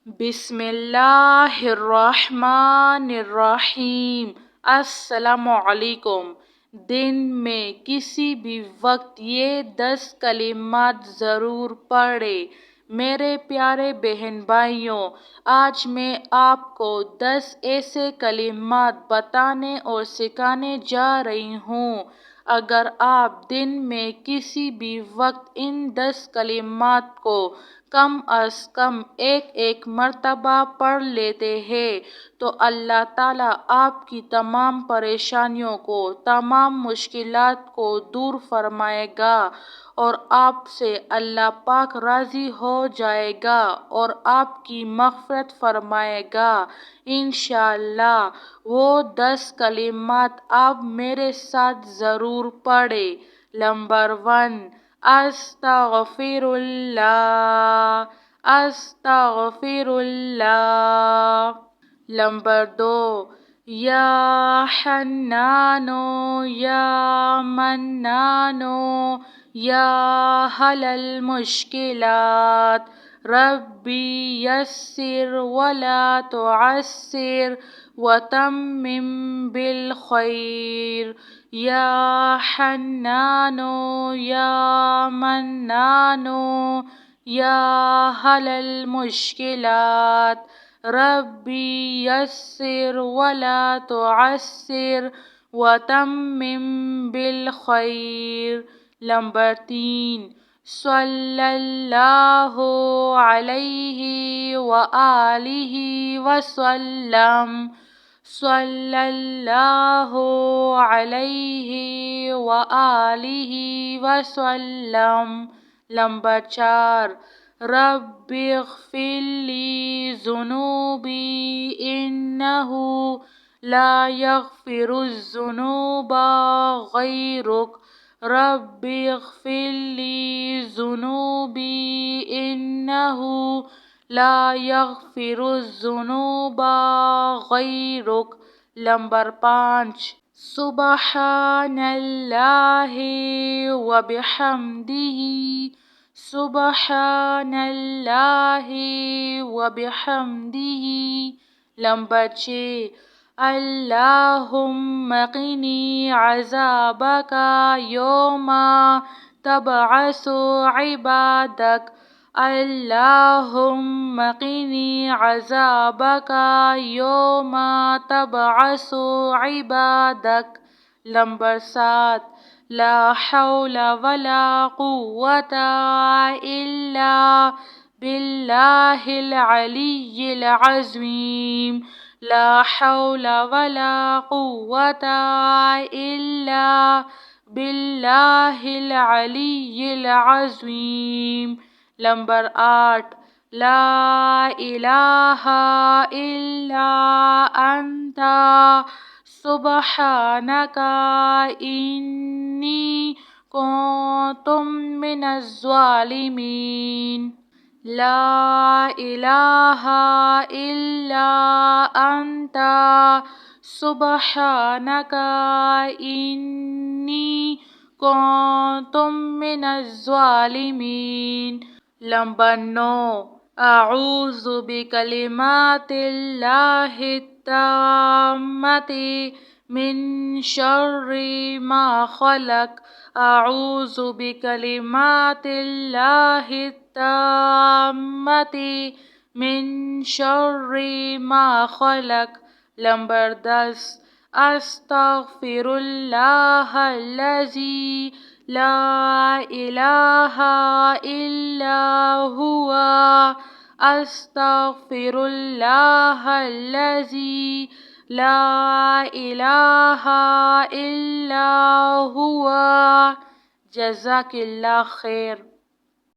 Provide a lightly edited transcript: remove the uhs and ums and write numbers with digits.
بسم اللہ الرحمن الرحیم۔ السلام علیکم۔ دن میں کسی بھی وقت یہ 10 کلمات ضرور پڑھیں۔ میرے پیارے بہن بھائیوں، آج میں آپ کو 10 ایسے کلمات بتانے اور سکھانے جا رہی ہوں۔ اگر آپ دن میں کسی بھی وقت ان 10 کلمات کو کم از کم ایک مرتبہ پڑھ لیتے ہیں تو اللہ تعالیٰ آپ کی تمام پریشانیوں کو، تمام مشکلات کو دور فرمائے گا اور آپ سے اللہ پاک راضی ہو جائے گا اور آپ کی مغفرت فرمائے گا انشاءاللہ۔ وہ 10 کلمات آپ میرے ساتھ ضرور پڑھیں۔ نمبر 1، استغفر اللہ، استغفر اللہ۔ نمبر 2، یا حنانو یا منانو یا حل المشکلات ربی یسر ولا تعسر وتمم بالخیر۔ یا حنانو یا منانو یا حل المشکلات ربی یسر ولا تعسر وتمم بالخیر۔ نمبر 3، صلی اللہ علیہ وآلہ وسلم، صلی اللہ علیہ وآلہ وسلم۔ نمبر 4، رب اغفر لی ذنوبی انہ لا یغفر الذنوب غیرک، رب اغفر لی ذنوبی انہ لا یغفر الذنوب غیرک۔ نمبر 5، سبحان اللہ وبحمدہ، سبحان اللہ وبحمدہ۔ نمبر 6، اللہم قنی عذابک یوم تبعث عبادک، اللہم قنی عذابک یوم تبعث عبادک۔ نمبر 7، لا حول ولا قوة الا باللہ العلی العظیم، لا حول ولا قوة الا باللہ العلی العظیم۔ نمبر 8، لا الہ الا انت سبحانک انی کنت من الظالمین، لا الہ الا انت سبحانک انی کنت من الظالمین۔ نمبر 9، اعوذ بکلمات اللہ التامۃ من شر ما خلق، اعوذ بکلمات اللہ التامۃ من شر ما خلق۔ نمبر 10، استغفر اللہ الذی لا الہ الا هو، استغفر اللہ الذی لا الہ الا هو۔ جزاک اللہ خیر۔